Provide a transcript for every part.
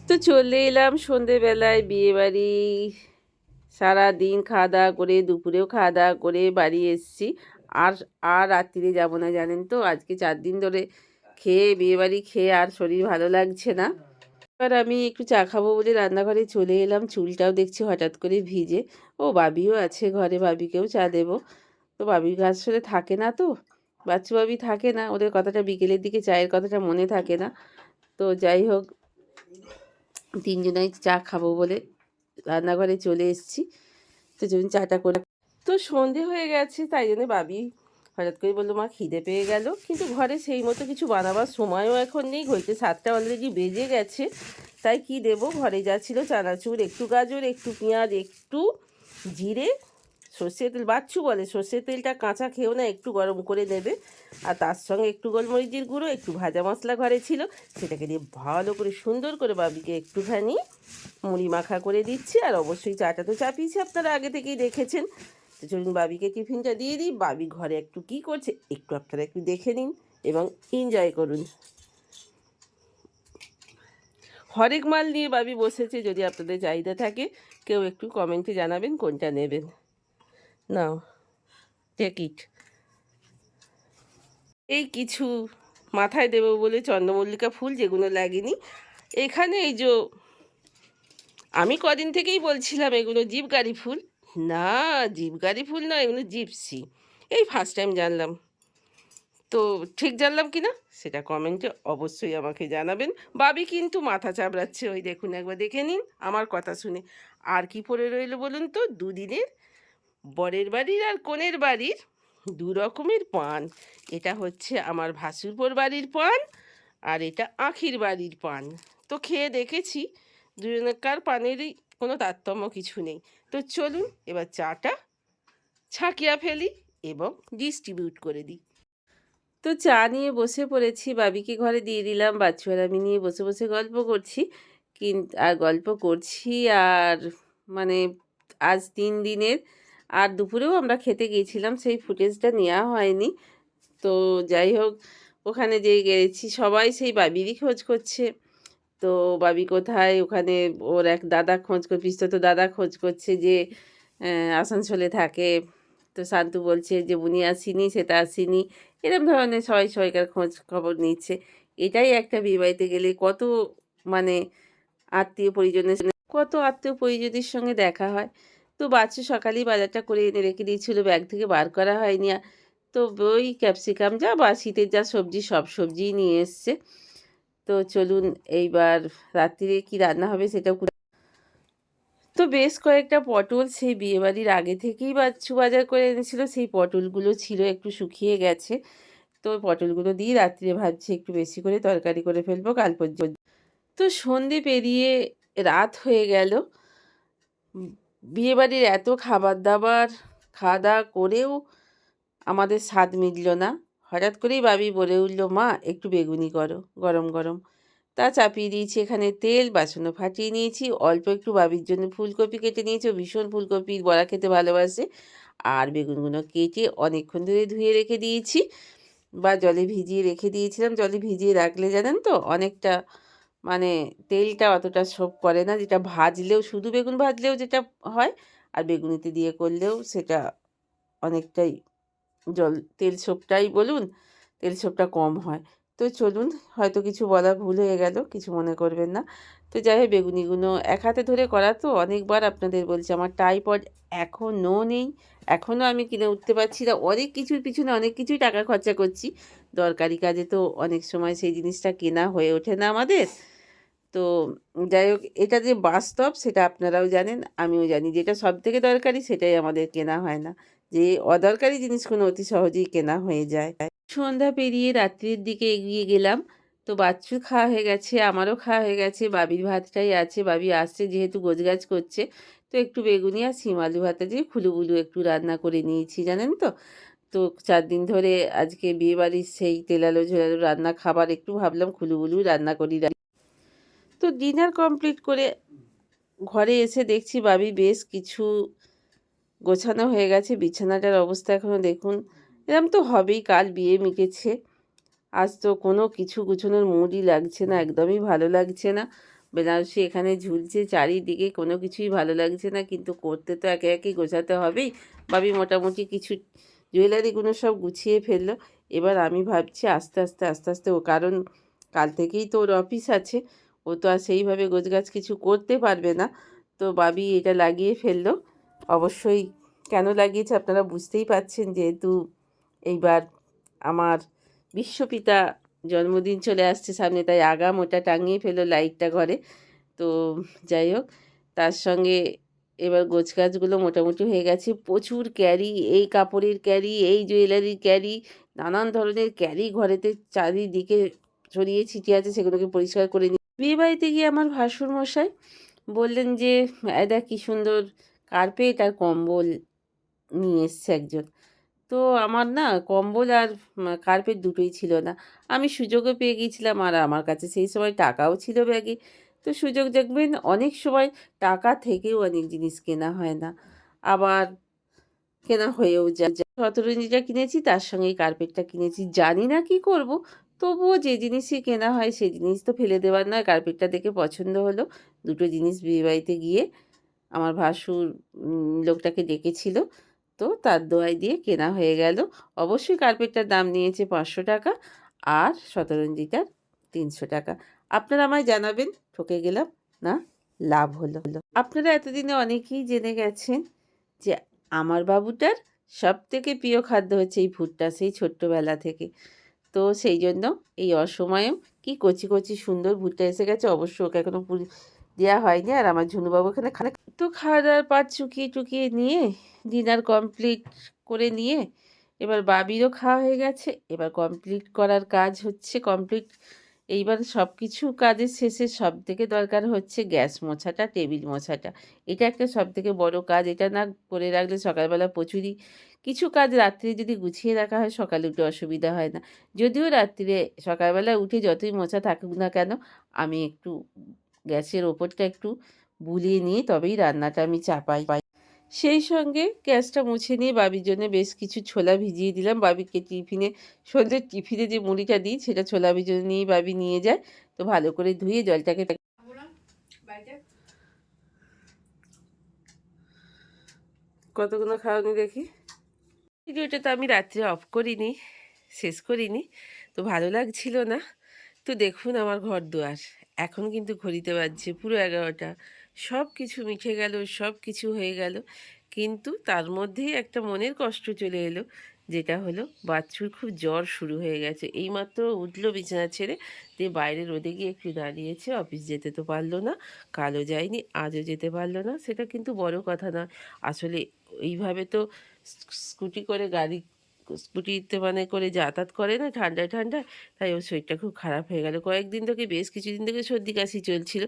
তো চলে এলাম সন্ধেবেলায় বিয়েবাড়ি। সারাদিন খাওয়া দাওয়া করে, দুপুরেও খাওয়া দাওয়া করে বাড়ি এসেছি। আর আর রাত্রিরে যাব না, জানেন তো, আজকে 4 দিন ধরে খেয়ে বিয়েবাড়ি খেয়ে আর শরীর ভালো লাগছে না। এবার আমি একটু চা খাবো বলে রান্নাঘরে চলে এলাম। চুলটাও দেখছি হঠাৎ করে ভিজে। ও বাবিও আছে ঘরে, বাবিকেও চা দেবো। তো বাবির আসলে থাকে না, তো বাচ্চু বাবি থাকে না, ওদের কথাটা বিকেলের দিকে চায়ের কথাটা মনে থাকে না। তো যাই হোক, তিনজনাই চা খাবো বলে রান্নাঘরে চলে এসেছি। তো যখন চাটা করে, তো সন্ধে হয়ে গেছে, তাই জন্য বাবি হঠাৎ করে বললো, মা খিদে পেয়ে গেল। কিন্তু ঘরে সেই মতো কিছু বানাবার সময়ও এখন নেই, ঘড়িতে 7টা অলরেডি বেজে গেছে। তাই কি দেব, ঘরে যা ছিল চানাচুর, একটু গাজর, একটু পেঁয়াজ, একটু জিরে, সর্ষের তেল। বাচ্চু বলে সর্ষের তেলটা কাঁচা খেয়েও না, একটু গরম করে নেবে। আর তার সঙ্গে একটু গোলমরিচের গুঁড়ো, একটু ভাজা মশলা ঘরে ছিল, সেটাকে দিয়ে ভালো করে সুন্দর করে বাবিকে একটুখানি মুড়ি মাখা করে দিচ্ছি। আর অবশ্যই চাটা তো চাপিয়েছি, আপনারা আগে থেকেই দেখেছেন। তো চলুন বাবিকে টিফিনটা দিয়ে দিই। বাবি ঘরে একটু কী করছে একটু আপনারা একটু দেখে নিন এবং এনজয় করুন। হরেক মাল নিয়ে বাবি বসেছে, যদি আপনাদের চাহিদা থাকে কেউ একটু কমেন্টে জানাবেন কোনটা নেবেন। নাও, টেক ইট। এই কিছু মাথায় দেবো বলে চন্দ্রমল্লিকা ফুল, যেগুলো লাগেনি এখানে। এই যে আমি কদিন থেকেই বলছিলাম এগুলো জীবগাড়ি ফুল। না, জীবগাড়ি ফুল না, এগুলো জিপসি। এই ফার্স্ট টাইম জানলাম। তো ঠিক জানলাম কি না সেটা কমেন্টে অবশ্যই আমাকে জানাবেন। বাবি কিন্তু মাথা চাবড়াচ্ছে, ওই দেখুন, একবার দেখে নিন আমার কথা শুনে। আর কি পড়ে রইল বলুন তো, দুদিনের বরের বাড়ির আর কনের বাড়ির দু রকমের পান। এটা হচ্ছে আমার ভাসুরপোর বাড়ির পান, আর এটা আখির বাড়ির পান। তো খেয়ে দেখেছি, দুজনকার পানেরই কোনো তারতম্য কিছু নেই। তো চলুন এবার চাটা ছাঁকিয়া ফেলি এবং ডিস্ট্রিবিউট করে দিই। তো চা নিয়ে বসে পড়েছি, বাবিকে ঘরে দিয়ে দিলাম, বাচ্চু আর আমি নিয়ে বসে বসে গল্প করছি। আর গল্প করছি, আর মানে আজ 3 দিনের, আর দুপুরেও আমরা খেতে গিয়েছিলাম, সেই ফুটেজটা নেওয়া হয়নি। তো যাই হোক, ওখানে যেই গেছি সবাই সেই বাবিরই খোঁজ করছে। তো বাবি কোথায়, ওখানে ওর এক দাদা খোঁজ করে, পিস্তত দাদা খোঁজ করছে যে আসানসোলে থাকে। তো শান্তু বলছে যে উনি আসেনি, সেটা আসেনি, এরকম ধরনের সবাই সবাইকার খোঁজ খবর নিচ্ছে। এটাই একটা বিয়েবাড়িতে গেলে কত মানে আত্মীয় পরিজনের, কত আত্মীয় পরিজনের সঙ্গে দেখা হয়। তো বাচ্চা সকালেই বাজারটা করে এনে রেখে দিয়েছিল, ব্যাগ থেকে বার করা হয়নি। তো ওই ক্যাপসিকাম যা বা শীতের যা সবজি, সব সবজিই নিয়ে এসছে। তো চলুন এইবার রাত্রিরে কি রান্না হবে সেটাও। তো বেশ কয়েকটা পটল সেই বিয়েবাড়ির আগে থেকেই বাচ্চু বাজার করে এনেছিল, সেই পটলগুলো ছিল একটু শুকিয়ে গেছে। তো পটলগুলো দিয়ে রাত্রিরে ভাবছি একটু বেশি করে তরকারি করে ফেলবো কাল পর্যন্ত। তো সন্ধে পেরিয়ে রাত হয়ে গেল। বিয়েবাড়ির এত খাবার দাবার খাওয়া দাওয়া করেও আমাদের স্বাদ মিটল না। হঠাৎ করেই বাবি বলে উঠল, মা একটু বেগুনি করো গরম গরম। তা চাপিয়ে দিয়েছি এখানে তেল, বাসনও ফাটিয়ে নিয়েছি, অল্প একটু বাবির জন্য ফুলকপি কেটে নিয়েছি, ও ভীষণ ফুলকপির বড়া খেতে ভালোবাসে। আর বেগুনগুলো কেটে অনেকক্ষণ ধরে ধুয়ে রেখে দিয়েছি, বা জলে ভিজিয়ে রেখে দিয়েছিলাম। জলে ভিজিয়ে রাখলে জানেন তো অনেকটা মানে তেলটা অতটা শোপ করে না, যেটা ভাজলেও, শুধু বেগুন ভাজলেও যেটা হয়, আর বেগুনিতে দিয়ে করলেও সেটা অনেকটাই তেল সোপটাই বলুন, তেল সোপটা কম হয়। তো চলুন, হয়তো কিছু বলা ভুল হয়ে গেল, কিছু মনে করবেন না। তো যাই হোক, বেগুনিগুলো এক হাতে ধরে করা, তো অনেকবার আপনাদের বলছি আমার ট্রাইপড এখনও নেই, এখনও আমি কিনে উঠতে পারছি না। অনেক কিছুর পিছনে অনেক কিছুই টাকা খরচা করছি, দরকারি কাজে তো অনেক সময় সেই জিনিসটা কেনা হয়ে ওঠে না আমাদের। তো যাই হোক, এটা যে বাস্তব সেটা আপনারাও জানেন, আমিও জানি, যেটা সব থেকে দরকারি সেটাই আমাদের কেনা হয় না, যে অদরকারি জিনিসগুলো অতি সহজেই কেনা হয়ে যায়। সন্ধ্যা পেরিয়ে রাত্রির দিকে এগিয়ে গেলাম। তো বাচ্চুর খাওয়া হয়ে গেছে, আমারও খাওয়া হয়ে গেছে, বাবির ভাতটাই আছে। বাবি আসছে যেহেতু গোছগাছ করছে, তো একটু বেগুনি আর শিম আলু ভাতে দিয়ে খুলুবুলু একটু রান্না করে নিয়েছি, জানেন তো। তো 4 দিন ধরে আজকে বিয়েবাড়ির সেই তেলালো ঝোলালো রান্না খাবার, একটু ভাবলাম খুলুবুলু রান্না করি। তো ডিনার কমপ্লিট করে ঘরে এসে দেখছি বাবি বেশ কিছু গোছানো হয়ে গেছে। বিছানাটার অবস্থা এখনও দেখুন, এরম তো হবেই, কাল বিয়ে মিটেছে, আজ তো কোনো কিছু গুছানোর মুডই লাগছে না, একদমই ভালো লাগছে না। বেনারসি এখানে ঝুলছে চারিদিকে, কোনো কিছুই ভালো লাগছে না, কিন্তু করতে তো একে একে গোছাতে হবেই। ভাবি মোটামুটি কিছু জুয়েলারিগুলো সব গুছিয়ে ফেললো। এবার আমি ভাবছি আস্তে আস্তে আস্তে আস্তে, ও কারণ কাল থেকেই তো ওর অফিস আছে, ও তো আর সেইভাবে গোছগাছ কিছু করতে পারবে না। তো ভাবি এটা লাগিয়ে ফেললো। অবশ্যই কেন লাগিয়েছে আপনারা বুঝতেই পারছেন, যেহেতু এইবার আমার বিশ্বপিতা জন্মদিন চলে আসছে সামনে, তাই আগাম ওটা টাঙিয়ে ফেলো লাইটটা ঘরে। তো যাই হোক, তার সঙ্গে এবার গোছগাছগুলো মোটামুটি হয়ে গেছে। প্রচুর ক্যারি, এই কাপড়ের ক্যারি, এই জুয়েলারির ক্যারি, নানান ধরনের ক্যারি ঘরেতে চারিদিকে ছড়িয়ে ছিটিয়ে আছে, সেগুলোকে পরিষ্কার করে নিই। বিয়ে বাড়িতে গিয়ে আমার ভাসুর মশাই বললেন যে দেখ কী সুন্দর কার্পেট আর কম্বল নিয়ে এসছে একজন। তো আমার না কম্বল আর কার্পেট দুটোই ছিল না। আমি সুযোগও পেয়ে গিয়েছিলাম, আর আমার কাছে সেই সময় টাকাও ছিল ব্যাগে। তো সুযোগ দেখবেন অনেক সময় টাকা থেকেও অনেক জিনিস কেনা হয় না, আবার কেনা হয়েও যায়। শতরঞ্জিটা কিনেছি, তার সঙ্গে এই কার্পেটটা কিনেছি। জানি না কি করব, তবুও যে জিনিসই কেনা হয় সেই জিনিস তো ফেলে দেওয়ার নয়। কার্পেটটা দেখে পছন্দ হলো। দুটো জিনিস বিয়েবাড়িতে গিয়ে আমার ভাসুর লোকটাকে ডেকেছিল, তো তার দোয়াই দিয়ে কেনা হয়ে গেল। অবশ্যই কার্পেটটার দাম নিয়েছে 500 টাকা, আর শতরঞ্জিটার 300 টাকা। আপনারা আমায় জানাবেন ঠকে গেলাম না লাভ হলো। আপনারা এতদিনে অনেকেই জেনে গেছেন যে আমার বাবুটার সবথেকে প্রিয় খাদ্য হচ্ছে এই ভুট্টা, সেই ছোট্টবেলা থেকে। তো সেই জন্য এই অসময়েও কি কচি কচি সুন্দর ভুট্টা এসে গেছে। অবশ্য ওকে এখনও দেওয়া হয়নি, আর আমার ঝুনুবাবু এখানে তো খাওয়া দাওয়ার পাট চুকিয়ে টুকিয়ে নিয়ে ডিনার কমপ্লিট করে নিয়ে এবার বাবিরও খাওয়া হয়ে গেছে। এবার কমপ্লিট করার কাজ হচ্ছে কমপ্লিট। এইবার সব কিছু কাজের শেষে সব থেকে দরকার হচ্ছে গ্যাস মোছাটা, টেবিল মোছাটা। এটা একটা সব থেকে বড় কাজ। এটা না করে রাখলে সকালবেলা প্রচুরই কিছু কাজ রাত্রে যদি গুছিয়ে রাখা হয়, সকালে উঠে অসুবিধা হয় না। যদিও রাত্রিরে সকালবেলা উঠে যতই মোছা থাকুক না কেন, আমি একটু গ্যাসের ওপরটা একটু বুলিয়ে নিয়ে তবেই রান্নাটা আমি চাপাই। সেই সঙ্গে গ্যাসটা মুছে নিয়ে বাবির জন্য বেশ কিছু ছোলা ভিজিয়ে দিলাম। বাবিকে টিফিনে, সন্ধ্যের টিফিনে যে মুড়িটা দিই সেটা ছোলা ভিজিয়ে নিয়েই বাবি নিয়ে যায়। তো ভালো করে ধুয়ে জলটাকে কতগুলো খাওয়ানি দেখি। ভিডিওটা তো আমি রাত্রে অফ করিনি, শেষ করিনি, তো ভালো লাগছিল না। তো দেখুন আমার ঘর দুয়ার, এখন কিন্তু ঘড়িতে বাজছে পুরো 11টা। সব কিছু মিশে গেল, সব কিছু হয়ে গেল, কিন্তু তার মধ্যেই একটা মনের কষ্ট চলে এলো, যেটা হলো বাচ্চুর খুব জ্বর শুরু হয়ে গেছে। এইমাত্র উঠলো বিছানা ছেড়ে, দিয়ে বাইরে রোদে গিয়ে একটু দাঁড়িয়েছে। অফিস যেতে তো পারলো না, কালও যায়নি, আজও যেতে পারলো না। সেটা কিন্তু বড় কথা নয় আসলে। এইভাবে তো স্কুটি করে স্কুটিতে মানে করে যাতায়াত করে না ঠান্ডায় ঠান্ডায়, তাই ওর শরীরটা খুব খারাপ হয়ে গেল। কয়েকদিন থেকে, বেশ কিছুদিন থেকে সর্দি কাশি চলছিল।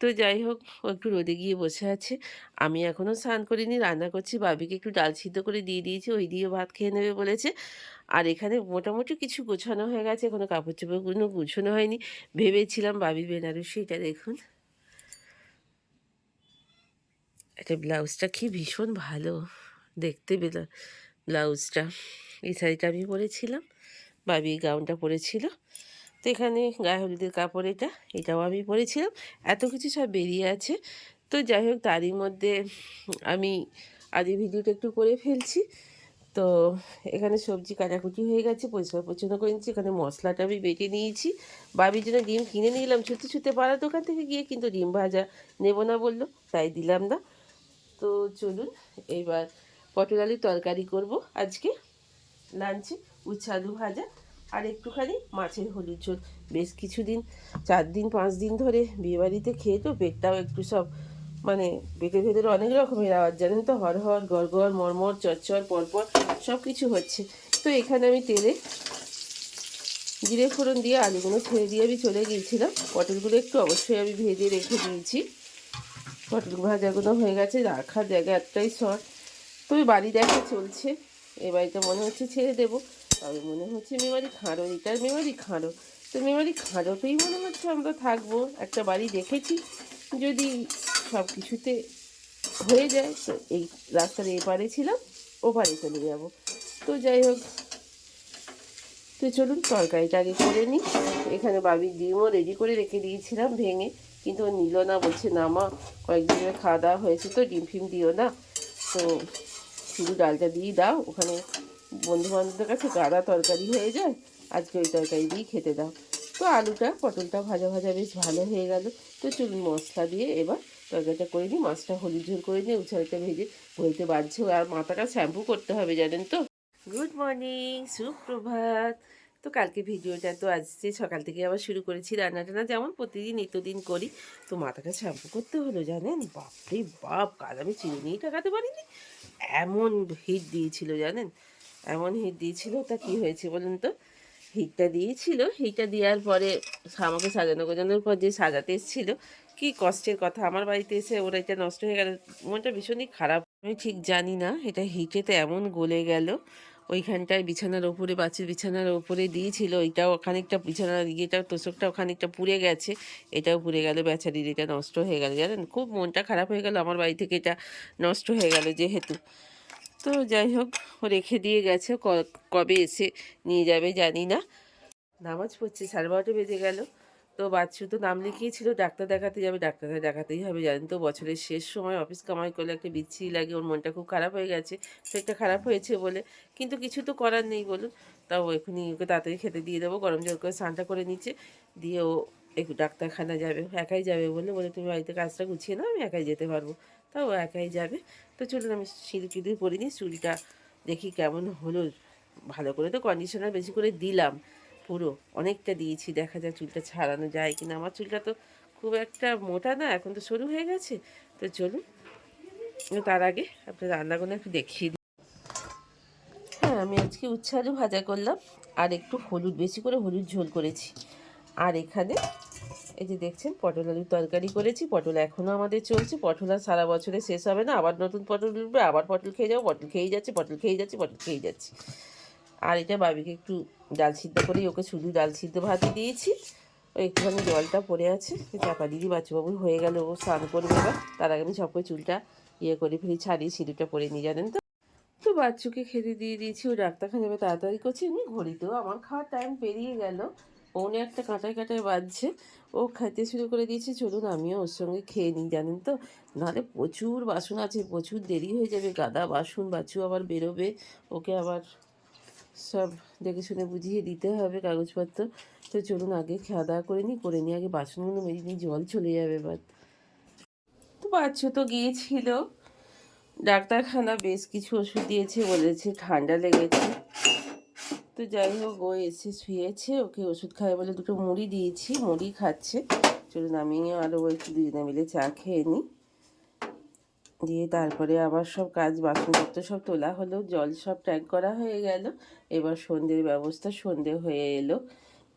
তো যাই হোক, ও একটু রোদে গিয়ে বসে আছে। আমি এখনও স্নান করিনি, রান্না করছি। বাবিকে একটু ডাল সিদ্ধ করে দিয়ে দিয়েছি, ওই দিয়ে ভাত খেয়ে নেবে বলেছে। আর এখানে মোটামুটি কিছু গোছানো হয়ে গেছে, এখনও কাপড় চোপড়গুলো গুছানো হয়নি। ভেবেছিলাম বাবি বেনারসি, এটা দেখুন, এটা ব্লাউজটা কি ভীষণ ভালো দেখতে ব্লাউজটা। এই শাড়িটা আমি পরেছিলাম, বাবি গাউনটা পরেছিল। তো এখানে গায়ে হলুদের কাপড়, এটাও আমি পরেছিলাম। এত কিছু সব বেরিয়ে আছে। তো যাই হোক, তারই মধ্যে আমি আজ এই ভিডিওটা একটু করে ফেলছি। তো এখানে সবজি কাটাকুটি হয়ে গেছে, পরিষ্কার পরিচ্ছন্ন করে নিচ্ছি। এখানে মশলাটা আমি বেটে নিয়েছি। বাবির জন্য ডিম কিনে নিলাম ছুটতে ছুটতে পাড়ার দোকান থেকে গিয়ে, কিন্তু ডিম ভাজা নেব না বললো, তাই দিলাম না। তো চলুন এবার পটল আলুর তরকারি করব আজকে লাঞ্চে, উচ্ছে আলু ভাজা আর একটুখানি মাছের হলুদ ঝোল। বেশ কিছুদিন, 4 দিন 5 দিন ধরে বিয়েবাড়িতে খেয়ে তো পেটটাও একটু সব মানে পেটের ভেতরে অনেক রকমের আওয়াজ, জানেন তো, হড়হড় গড়গড় মরমর চরচর পরপর সব কিছু হচ্ছে। তো এখানে আমি তেলে জিরে ফোড়ন দিয়ে আলুগুলো ছেড়ে দিয়ে আমি চলে গিয়েছিলাম। পটলগুলো একটু অবশ্যই আমি ভেজে রেখে দিয়েছি। পটল ভাজাগুলো হয়ে গেছে, রাখার জায়গা একটাই শর্ট। তবে বাড়ি দেখা চলছে, এ বাড়িটা মনে হচ্ছে ছেড়ে দেবো, তবে মনে হচ্ছে মেমারি খাঁড়ো, এটার মেমারি খাঁড়ো। তো মেমারি খাঁড়োতেই মনে হচ্ছে আমরা থাকবো। একটা বাড়ি দেখেছি, যদি সব কিছুতে হয়ে যায় তো এই রাস্তার এপারে ছিলাম, ওপারে চলে যাব। তো যাই হোক, তো চলুন তরকারিটা আগে করে নিই। এখানে বাবির ডিমও রেডি করে রেখে দিয়েছিলাম ভেঙে, কিন্তু ও নিল না, বলছে না মা কয়েকদিনের খাওয়া দাওয়া হয়েছে তো ডিম ফিম দিও না, তো শুধু ডালটা দিয়ে দাও, ওখানে বন্ধুবান্ধবদের কাছে গাদা তরকারি হয়ে যায়, আজকে ওই তরকারি দিয়েই খেতে দাও। তো আলুটা পটলটা ভাজা ভাজা বেশ ভালো হয়ে গেল। তো চলুন মশলা দিয়ে এবার তরকারিটা করে নিই, মাছটা হলুদ ঝোল করে নিই, উছালটা ভেজে বলতে বাড়ছে, আর মাথাটা শ্যাম্পু করতে হবে জানেন তো। গুড মর্নিং, সুপ্রভাত। তো কালকে ভিডিওটা তো আজকে সকাল থেকে আবার শুরু করেছি রান্না টান্না, যেমন প্রতিদিন নিত্যদিন করি। তো মাথাটা শ্যাম্পু করতে হলো জানেন, বাপরে বাপ, কাল আমি চিরুনিই টাকাতে পারিনি, এমন হিট দিয়েছিল জানেন, এমন হিট দিয়েছিল। তা কি হয়েছে বলুন তো, হিটটা দিয়েছিল, হিটটা দেওয়ার পরে আমাকে সাজানো গোজানোর পর যে সাজাতে এসেছিলো, কি কষ্টের কথা, আমার বাড়িতে এসে ওরা এটা নষ্ট হয়ে গেল, মনটা ভীষণই খারাপ। আমি ঠিক জানি না এটা হিটেতে এমন গলে গেল, ওইখানটায় বিছানার ওপরে, বাচ্চার বিছানার ওপরে দিয়েছিল, ওইটাও খানিকটা বিছানার ইয়েটাও তোষকটাও খানিকটা পুড়ে গেছে, এটাও পুড়ে গেল, বেচারির এটা নষ্ট হয়ে গেল জানেন, খুব মনটা খারাপ হয়ে গেল, আমার বাড়ি থেকে এটা নষ্ট হয়ে গেল যেহেতু। তো যাই হোক, ও রেখে দিয়ে গেছে, কবে এসে নিয়ে যাবে জানি না। নামাজ পড়ছে, 12:30 বেজে গেল। তো বাচ্চু তো নাম লিখিয়েছিল ডাক্তার দেখাতে যাবে, ডাক্তার দেখাতেই হবে জানেন তো, বছরের শেষ সময় অফিস কামাই করলে একটা বিচ্ছিরি লাগে, ওর মনটা খুব খারাপ হয়ে গেছে, শরীরটা খারাপ হয়েছে বলে, কিন্তু কিছু তো করার নেই বলুন। তাও এখনই ওকে তাড়াতাড়ি খেতে দিয়ে দেবো, গরম জল করে স্নানটা করে নিচ্ছে, দিয়ে ও একটু ডাক্তারখানা যাবে, একাই যাবে বলে বলে তুমি বাড়িতে কাজটা গুছিয়ে নাও, আমি একাই যেতে পারবো। তাও ও একাই যাবে। তো চলুন আমি সিঁদুর টিঁদুর পরিনি, চুলটা দেখি কেমন হলো, ভালো করে তো কন্ডিশনার বেশি করে দিলাম, পুরো অনেকটা দিয়েছি, দেখা যাক চুলটা ছাড়ানো যায় কিনা, আমার চুলটা তো খুব একটা মোটা না, এখন তো সরু হয়ে গেছে। তো চলুন তার আগে আপনার রান্নাগুলো একটু দেখিয়ে দিই। হ্যাঁ, আমি আজকে উচ্ছে আলু ভাজা করলাম, আর একটু হলুদ, বেশি করে হলুদ ঝোল করেছি। আর এখানে এই যে দেখছেন পটল আলুর তরকারি করেছি, পটল এখনও আমাদের চলছে, পটল আর সারা বছরে শেষ হবে না, আবার নতুন পটল উঠবে, আবার পটল খেয়ে যাবো, পটল খেয়েই যাচ্ছে, পটল খেয়েই যাচ্ছে, পটল খেয়েই যাচ্ছে। আর এটা বাবিকে একটু ডাল সিদ্ধ করেই ওকে শুধু ডাল সিদ্ধ ভাতে দিয়েছি, ওই একটুখানি জলটা পড়ে আছে, চাপা দিদি বাচ্চাবাবু হয়ে গেল, ও স্নান করবে এবার, তার আগে আমি সব করে চুলটা ইয়ে করে ফেলি, ছাড়িয়ে সিঁড়িটা পরে নিয়ে জানেন তো। তো বাচ্চুকে খেতে দিয়ে দিয়েছি, ও ডাক্তারখানা যাবে, তাড়াতাড়ি করছি, এমনি ঘড়িতেও আমার খাওয়ার টাইম পেরিয়ে গেল, পৌনে একটা কাঁটায় কাঁটায় বাজছে, ও খেতে শুরু করে দিয়েছে, চলুন আমিও ওর সঙ্গে খেয়ে নিই জানেন তো, নাহলে প্রচুর বাসন আছে, প্রচুর দেরি হয়ে যাবে, গাদা বাসন, বাচ্চু আবার বেরোবে, ওকে আবার সব দেখে শুনে বুঝিয়ে দিতে হবে কাগজপত্র। তো চলুন আগে খাওয়া দাওয়া করে নিই আগে বাসনগুলো মেজে নিই, জল চলে যাবে এবার। তো বাচ্চা তো গিয়েছিল ডাক্তারখানা, বেশ কিছু ওষুধ দিয়েছে, বলেছে ঠান্ডা লেগেছে। তো যাই হোক, ও এসে শুয়েছে, ওকে ওষুধ খায় বলে দুটো মুড়ি দিয়েছি, মুড়ি খাচ্ছে। চলুন আমিও আরও একটু দুজনে মিলে চা খেয়ে নিই, দিয়ে তারপরে আবার সব কাজ, বাসনপত্র সব তোলা হলো, জল সব ট্যাঙ্ক করা হয়ে গেল, এবার সন্ধ্যের ব্যবস্থা, সন্ধে হয়ে এলো,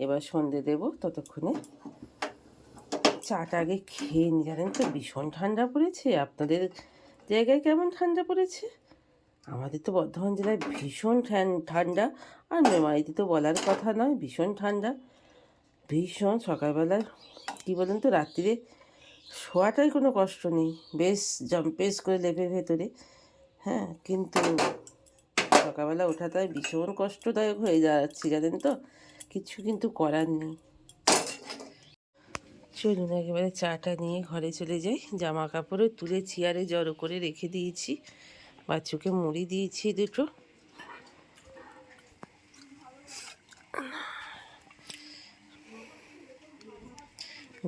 এবার সন্ধে দেবো, ততক্ষণে চাটা আগে খেয়ে নি। জানেন তো ভীষণ ঠান্ডা পড়েছে, আপনাদের জায়গায় কেমন ঠান্ডা পড়েছে? আমাদের তো বর্ধমান জেলায় ভীষণ ঠান্ডা, আর মেমারিতে তো বলার কথা নয়, ভীষণ ঠান্ডা, ভীষণ। সকালবেলা কী বলুন তো, রাত্রিরে শোয়াটাই কোনো কষ্ট নেই, বেশ জম্পেশ করে লেপের ভেতরে, হ্যাঁ, কিন্তু সকালবেলা ওঠাটাই ভীষণ কষ্টদায়ক হয়ে যাচ্ছে জানেন তো, কিছু কিন্তু করার নেই। চলুন একেবারে চাটা নিয়ে ঘরে চলে যাই, জামা কাপড়ও তুলে চেয়ারে জড়ো করে রেখে দিয়েছি, বাচ্চুকে মুড়ি দিয়েছি দুটো।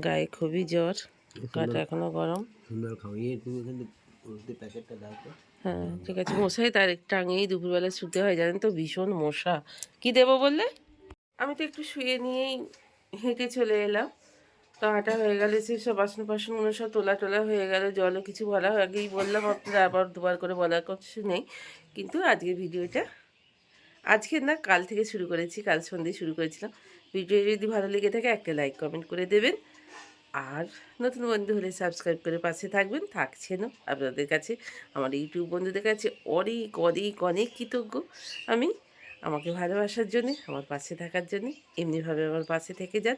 গায়ে খুবই জ্বর, গাটা এখনো গরম। হ্যাঁ ঠিক আছে, মশাই তার টাঙিয়েই দুপুরবেলা শুতে হয় জানেন তো, ভীষণ মশা। কি দেবো বললে? আমি তো একটু শুয়ে নিয়েই হেঁটে চলে এলাম, তো হাঁটা হয়ে গেলে সব বাসনগুলো সব তোলা টোলা হয়ে গেল, জলও কিছু বলা আগেই বললাম আপনারা, আবার দুবার করে বলার কিছু নেই। কিন্তু আজকের ভিডিওটা আজকে না, কাল থেকে শুরু করেছি, কাল সন্ধ্যেয় শুরু করেছিলাম। ভিডিও যদি ভালো লেগে থাকে একটা লাইক কমেন্ট করে দেবেন, আর নতুন বন্ধু হলে সাবস্ক্রাইব করে পাশে থাকবেন, থাকছেনও আপনাদের কাছে, আমার ইউটিউব বন্ধুদের কাছে অনেক অনেক অনেক কৃতজ্ঞ আমি, আমাকে ভালোবাসার জন্যে, আমার পাশে থাকার জন্যে, এমনিভাবে আমার পাশে থেকে যান,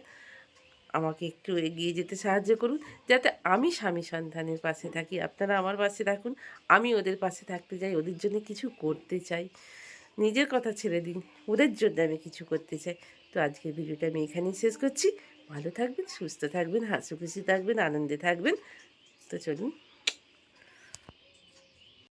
আমাকে একটু এগিয়ে যেতে সাহায্য করুন, যাতে আমি স্বামী সন্তানের পাশে থাকি, আপনারা আমার পাশে থাকুন, আমি ওদের পাশে থাকতে চাই, ওদের জন্য কিছু করতে চাই, নিজের কথা ছেড়ে দিন, ওদের জন্য আমি কিছু করতে চাই। তো আজকের ভিডিওটা আমি এখানেই শেষ করছি, ভালো থাকবেন, সুস্থ থাকবেন, হাসি খুশি থাকবেন, আনন্দে থাকবেন। তো চলুন